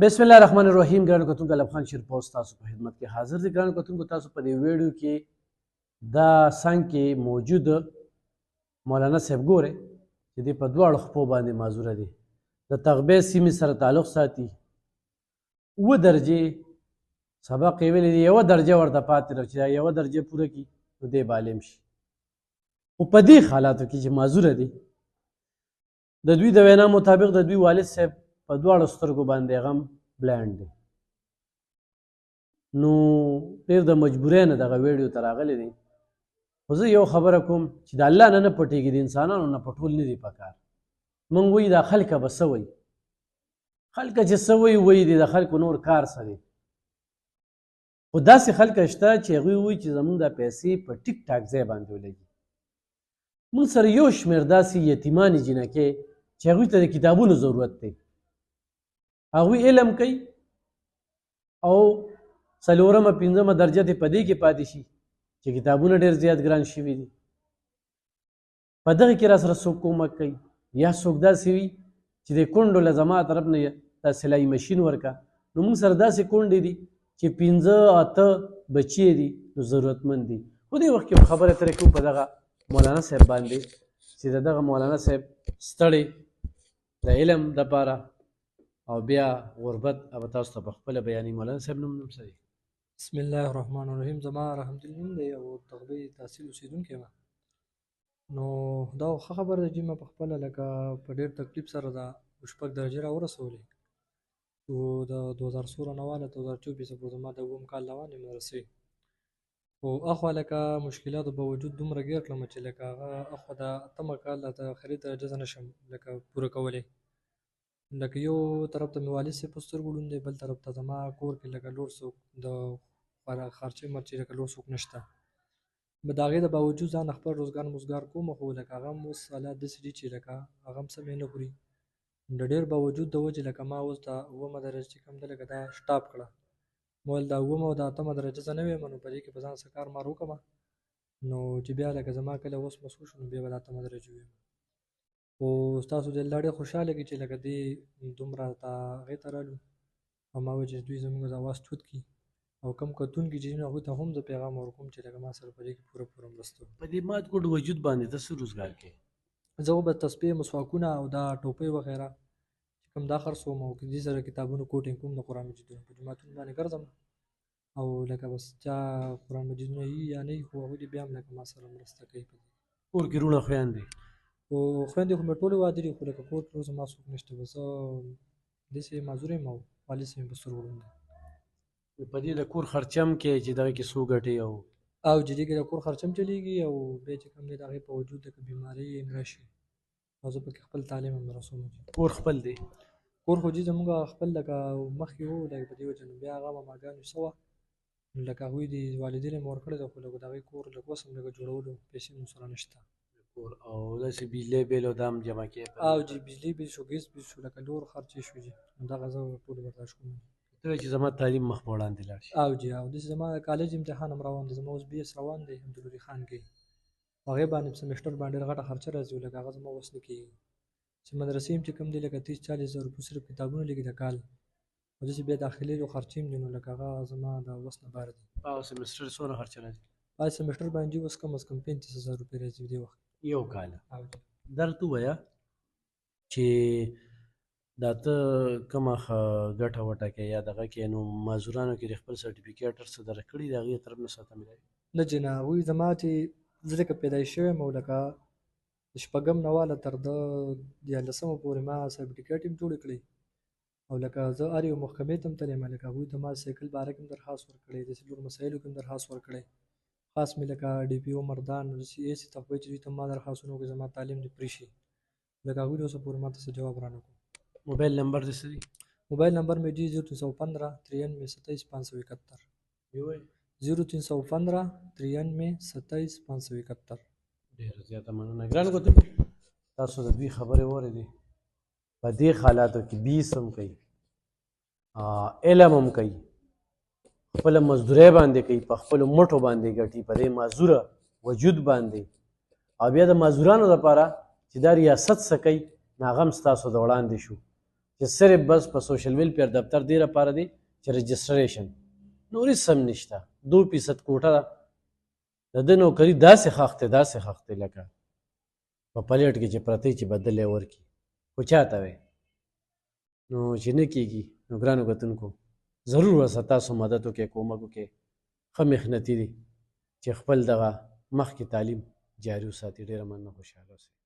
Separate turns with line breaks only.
بسم الله الرحمن الرحیم. ګرانو کتونکو الف خان شیرپوسټ تاسو په خدمت کې حاضر دي. ګرانو کتونکو تاسو په دې ویډیو کې دا څنګ کې موجود مولانا صاحب ګورئ چې دې په دواړو خپو باندې معذوره دي. د تغبې سیمې سره تعلق ساتي. اووه درجې سبق یې ویلی دی، یوه درجه ورته پاتې ده چې دا یوه درجه پوره کړي نو دی بالم شي. خو په دې حالاتو کې چې معذوره دي، د دوی د وینا مطابق د دوی والد صاحب په دواړو سترګو باندې هغه هم بلایند دی. نو ډېر د مجبورۍ نه دغه ویډیو ته راغلی دی. خو زه یو خبره کوم چې د الله نه پټېږي، د انسانانو نه پټول نه دي پکار. موږ وایي دا خلکه به څه وایي، خلکه چې څه وایي دي د خلکو نور کار څه دی. خو داسې خلکه شته چې هغوی وایي چې زموږ دا پیسې په ټیک ټاک ځای باندې ولګي. موږ سره یو شمېر داسې یتیمانې جینکې چې هغوی ته د کتابونو ضرورت دی، هغوی علم کوي او څلورمه پنځمه درجه ته په دې کې پاتې شي چې کتابونه ډېر زیات ګران شوي دي. په دغه کې را سره څوک کومک کوي یا څوک داسې وي چې د کونډو له زما طرف نه دا سلایي مشین ورکه. نو موږ سره داسې کونډې دي چې 5-8 بچي دي، نو ضرورتمند دي. خو دې وخت کې خبره ترې کوو په دغه مولانا صاحب باندې چې د دغه مولانا صاحب ستړی د علم دپاره او بیا غربت او تاسو ته په خپله بیانوي. مولانا صاحب نوم څه دی؟
بسم الله الرحمن الرحیم. زما رحمتالله نوم دی او تغبې تحصیل اوسېدونکی یم. نو دا ښه خبره ده چې ما په خپله لکه په ډېر تکلیف سره دا 6 درجې راورسولې. نو د 2016 نه واله 2024 پورې زما د 9 کال روان یم مدرسې. خو اخوا لکه مشکلاتو باوجود دومره ګیر کړم چې لکه هغه اخوا د 8مه کال د آخري درجه زه نشم لکه پوره کولی. لکه یو طرف ته مې والد صاحب په سترګو ړوند دی، بل طرف ته زما کور کې لکه لور څوک د خرچې مرچې لکه لور څوک نشته. د هغې د باوجود ځان خپل روزګار موزګار کوم، خو لکه هغه هم اوس حالات داسې دي چې لکه هغه هم سمې نه خوري. د ډېر باوجود د وجې لکه ما اوس دا 9مه درجه چې کوم ده لکه دا سټاپ کړه. ما ویل دا 9مه او دا 8مه درجه زه نه ویم، نو په دې کې به ځان څه کار مار وکړم، نو چې بیا لکه زما کله اوس مسو شو نو بیا به د 8مه درجه ویم. خو ستاسو د الله ډېر خوشحاله کړي چې لکه دې دومره هغې ته رالو او ما وویل چې دوی زموږ د اواز چوت کړي او کم کتونکي چې دي هغوی ته هم زه پیغام ورکوم چې لکه ما سره په دې کې پوره مرسته وکړي.
په دې مات ګوډ وجود باندې ته څه روزګار کوې؟
زه خو به تسبیح مسواکونه او دا ټوپۍ وغیره چې کوم دا خرڅوم او دې سره کتابونه کوټینګ کوم د قرآن مجیدونه په جوماتونو باندې ګرځم او لکه بس چا قرآن مجیدونه یي یا نه یي خو هغوی دې بیا هم لکه ما سره مرسته کوي. په دې
کور کې وروڼه خویندې
خو خویندې خو مې ټولې واده دي، خو لکه کور کې اوس زما څوک نشته. بس زه داسې معذور یم او والد صاحب مې په سترګو ړوند دی.
په دې د کور خرچه هم کې چې دغه کې څو ګټې
او چې دې کې د کور خرچه هم چلېږي او بیا چې کوم دی د هغې په وجود لکه بیمارۍ یې راشي او زه پکې خپل تعلیم هم رسوم.
کور خپل دی؟
کور خو جي زموږ خپل لکه مخکې وو لکه په دې وجه نو بیا هغه ماماګانو څه وه لکه هغوی دې والدینو مې ورکړی ده، خو لکه د هغې کور لږ اوس هم لکه جوړولو پیسې مو سره نشته.
کور او داسې بجلی بیل او دا هم جمع کوې؟
او جي بجلي بیل شو، ګیس بیل شو، لکه لور خرچې شوې جي نو دغه زه ټولې برداشت کوم.
ته وایې چې زما تعلیم مخ په وړاندې لاړ شي.
او جي او داسې زما د کالج امتحان هم روان دی، زما اوس BS روان دی عبدالوري خان کې. هغې باندې په سمیسټر باندې ډېره غټه خرچه راځي، لکه هغه زما وس نه کېږي. چې مدرسې هم چې کوم دی لکه 30-40 زره روپۍ صرف کتابونه لګي د کال، او داسې بیا داخلي او خرچې هم دي، نو لکه هغه زما د وس نه بهر دي.
په هغه سمیسټر څومره خرچه راځي؟
په سمیسټر باندې اوس کم از کم 35,000 روپۍ راځي په دې وخت
یو کاله.
او
درته ووایه چې دا ته کومه ګټه وټه یا دغه کې نو معذورانو کې د خپل سرټیفیکیټ هر څه درکړي د هغې طرف نه ساته ملایي؟
نه جي نه، هغوی زما چې زه لکه پیدایش شوی یم او لکه د 6 نه واله تر د 14مه پورې ما سرټیفیکیټ هم جوړې کړې او لکه زه هر یو محکمې ته هم تللی یم، لکه هغوی ته ما سایکل باره کې هم درخواست ورکړی، داسې نور مسایلو کې هم درخواست ورکړی. خاص مې لکه DPO مردان داسې تفویض چې دوی ته ما درخواستونه وکړي زما تعلیم دې پرې شي، لکه هغوی د اوسه پورې ما ته څه جواب رانه کړو.
موبایل نمبر دې څه دی؟
موبایل نمبر مې جي 0315 93 27 571 0315 93 27 571.
ډېره زیاته مننه. ګرانو کتونکو تاسو د دوی خبرې واورېدې. په دې حالاتو کې بیس هم کوي، علم هم کوي، خپله مزدورۍ باندې کوي، په خپلو مټو باندې ګټي، په دې معذوره وجود باندې. او بیا د معذورانو لپاره چې دا ریاست څه کوي نو هغه هم ستاسو د وړاندې شو چې چې صرف بس په سوشل ویلفیر دفتر دې لپاره دی چې رجسټریشن نور هېڅ هم نشته 2% کوټه ده د ده نوکري داسې خښ دی لکه په پلیټ کې چې پرته چې بدلی ورکړي خو چاته وی نو چې نه کېږي نو ګرانو کتونکو ضرور ورسره تاسو مدد وکړئ کومک وکړئ ښه محنتي دي چې خپل دغه مخکې تعلیم جاري وساتي ډېره مننه خوشحاله اوسئ